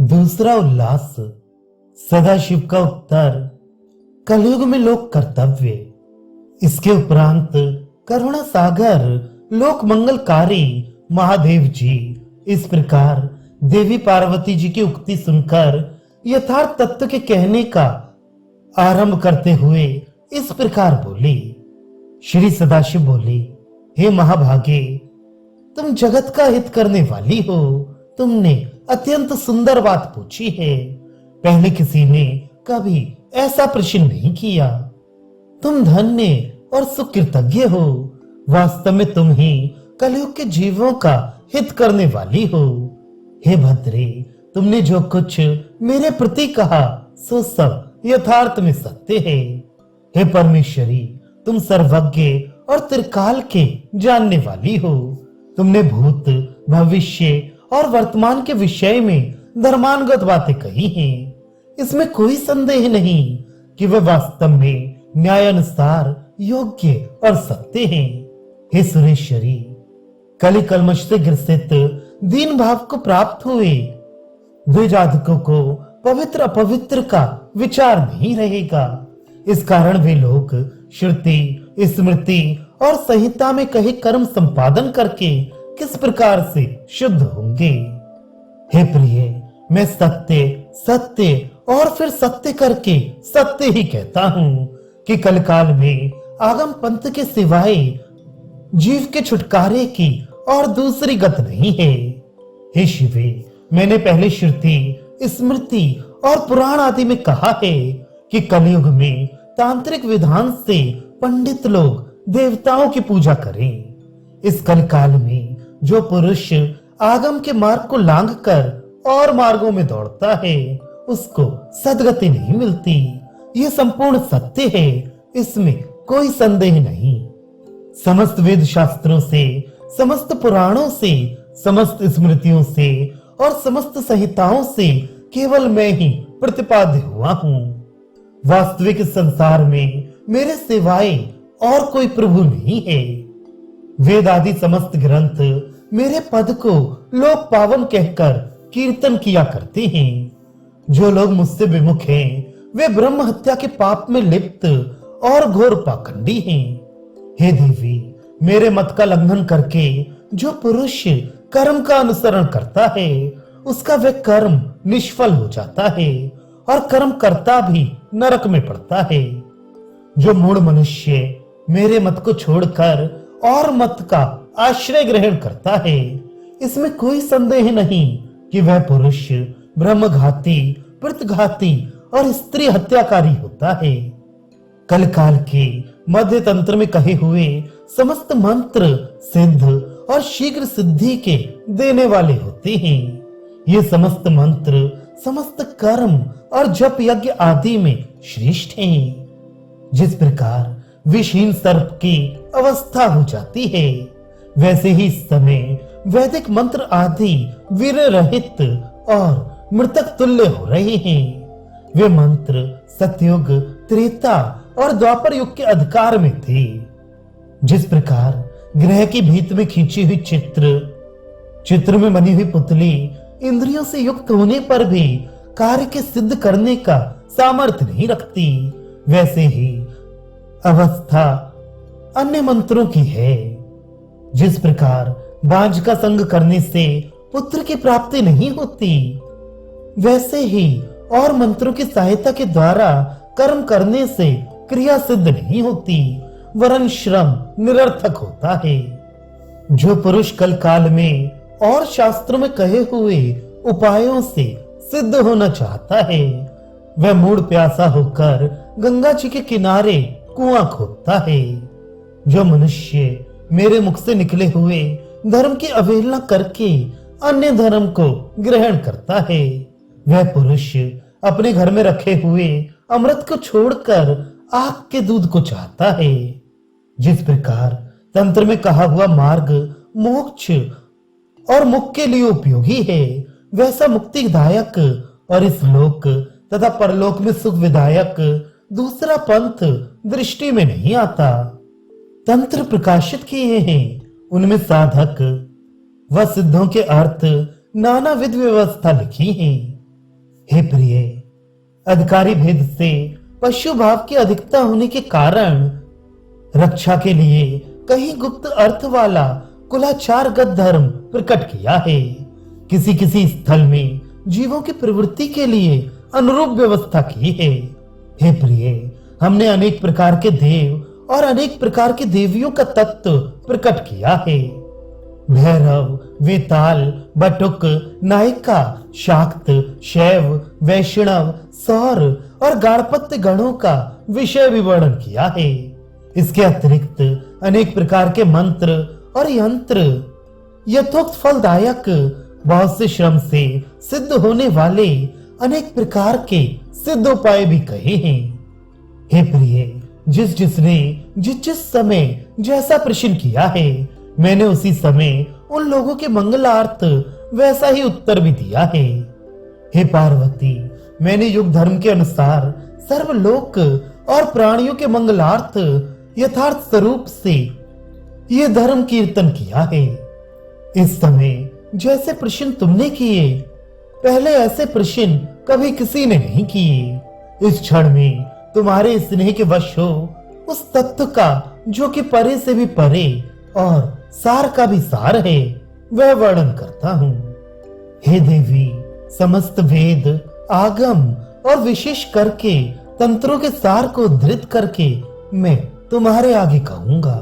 दूसरा उल्लास। सदाशिव का उत्तर। कलयुग में लोक कर्तव्य। इसके उपरांत करुणा सागर लोक मंगलकारी महादेव जी इस प्रकार देवी पार्वती जी की उक्ति सुनकर यथार्थ तत्व के कहने का आरंभ करते हुए इस प्रकार बोली। श्री सदाशिव बोले, हे महाभागे, तुम जगत का हित करने वाली हो। तुमने अत्यंत सुंदर बात पूछी है। पहले किसी ने कभी ऐसा प्रश्न नहीं किया। तुम धन्य और सुकृतज्ञ हो। वास्तव में तुम ही कलयुग के जीवों का हित करने वाली हो। हे भद्रे, तुमने जो कुछ मेरे प्रति कहा सो सब यथार्थ में सत्य है। हे परमेश्वरी, तुम सर्वज्ञ और त्रिकाल के जानने वाली हो। तुमने भूत, भविष्य और वर्तमान के विषय में धर्मानुगत बातें कही हैं। इसमें कोई संदेह नहीं कि वे वास्तव में न्यायानुसार योग्य और सत्य हैं। हे सुरेश्वरी, कली कलमश से ग्रसित दीन भाव को प्राप्त हुए द्विजातकों को पवित्र अपवित्र का विचार नहीं रहेगा। इस कारण वे लोग श्रुति, स्मृति और संहिता में कहे कर्म संपादन करके किस प्रकार से शुद्ध होंगे। हे प्रिय, मैं सत्य सत्य और फिर सत्य करके सत्य ही कहता हूं कि कलकाल में आगम पंथ के सिवाय जीव के छुटकारे की और दूसरी गत नहीं है। हे शिवे, मैंने पहले श्रुति, स्मृति और पुराण आदि में कहा है कि कलयुग में तांत्रिक विधान से पंडित लोग देवताओं की पूजा करें। इस कलकाल में जो पुरुष आगम के मार्ग को लांघ कर और मार्गों में दौड़ता है उसको सदगति नहीं मिलती। ये संपूर्ण सत्य है, इसमें कोई संदेह नहीं। समस्त वेद शास्त्रों से, समस्त पुराणों से, समस्त स्मृतियों से और समस्त संहिताओं से केवल मैं ही प्रतिपाद्य हुआ हूँ। वास्तविक संसार में मेरे सिवाय और कोई प्रभु नहीं है। वेद आदि समस्त ग्रंथ मेरे पद को लोक पावन कहकर कीर्तन किया करते हैं। जो लोग मुझसे विमुख हैं वे ब्रह्म हत्या के पाप में लिप्त और घोर पाखंडी हैं। हे देवी, मेरे मत का लंघन करके जो पुरुष कर्म का अनुसरण करता है उसका वह कर्म निष्फल हो जाता है और कर्म करता भी नरक में पड़ता है। जो मूढ़ मनुष्य मेरे मत को छोड़कर और मत का आश्रय ग्रहण करता है इसमें कोई संदेह नहीं कि वह पुरुष ब्रह्मघाती, प्रतिघाती और स्त्री हत्याकारी होता है। कलकाल के मध्य तंत्र में कहे हुए समस्त मंत्र सिद्ध और शीघ्र सिद्धि के देने वाले होते हैं। ये समस्त मंत्र समस्त कर्म और जप यज्ञ आदि में श्रेष्ठ हैं। जिस प्रकार विषहीन सर्प की अवस्था हो जाती है वैसे ही इस समय वैदिक मंत्र आदि वीर रहित और मृतक तुल्य हो रहे हैं। वे मंत्र सतयुग, त्रेता और द्वापर युग के अधिकार में थे। जिस प्रकार ग्रह की भीत में खींची हुई चित्र में बनी हुई पुतली इंद्रियों से युक्त होने पर भी कार्य के सिद्ध करने का सामर्थ्य नहीं रखती, वैसे ही अवस्था अन्य मंत्रों की है। जिस प्रकार बांझ का संग करने से पुत्र की प्राप्ति नहीं होती वैसे ही और मंत्रों की सहायता के द्वारा कर्म करने से क्रिया सिद्ध नहीं होती वरन श्रम निरर्थक होता है। जो पुरुष कल काल में और शास्त्रों में कहे हुए उपायों से सिद्ध होना चाहता है वह मूढ़ प्यासा होकर गंगा जी के किनारे कुआं खोदता है। जो मनुष्य मेरे मुख से निकले हुए धर्म की अवहेलना करके अन्य धर्म को ग्रहण करता है वह पुरुष अपने घर में रखे हुए अमृत को छोड़कर आग के दूध को चाहता है। जिस प्रकार तंत्र में कहा हुआ मार्ग मोक्ष और मुक्ति के लिए उपयोगी है वैसा मुक्तिदायक और इस लोक तथा परलोक में सुख विदायक दूसरा पंथ दृष्टि में नहीं आता। तंत्र प्रकाशित किए हैं उनमें साधक व सिद्धों के अर्थ नानाविध व्यवस्था लिखी है। हे प्रिय, अधिकारी भेद से पशु भाव की अधिकता होने के कारण रक्षा के लिए कहीं गुप्त अर्थ वाला कुलाचारगत धर्म प्रकट किया है। किसी किसी स्थल में जीवों की प्रवृत्ति के लिए अनुरूप व्यवस्था की है। हे प्रिय, हमने अनेक प्रकार के देव और अनेक प्रकार की देवियों का तत्व प्रकट किया है। भैरव, वेताल, बटुक, नायिका, शाक्त, शैव, वैष्णव, सौर और गाणपत्य गणों का विषय विवरण किया है। इसके अतिरिक्त अनेक प्रकार के मंत्र और यंत्र, यथोक्त फलदायक, बहुत से श्रम से सिद्ध होने वाले अनेक प्रकार के सिद्धोपाय भी कहे हैं। हे प्रिय, जिसने जिस समय जैसा प्रश्न किया है, मैंने उसी समय उन लोगों के मंगलार्थ वैसा ही उत्तर भी दिया है। हे पार्वती, मैंने युग धर्म के अनुसार सर्वलोक और प्राणियों के मंगलार्थ यथार्थ स्वरूप से ये धर्म कीर्तन किया है। इस समय जैसे प्रश्न तुमने किए, पहले ऐसे प्रश्न कभी किसी ने नहीं किए। इस क्षण में तुम्हारे स्नेह के वश हो उस तत्व का जो कि परे से भी परे और सार का भी सार है, वह वर्णन करता हूँ। हे देवी, समस्त वेद, आगम और विशेष करके तंत्रों के सार को उद्धृत करके मैं तुम्हारे आगे कहूंगा।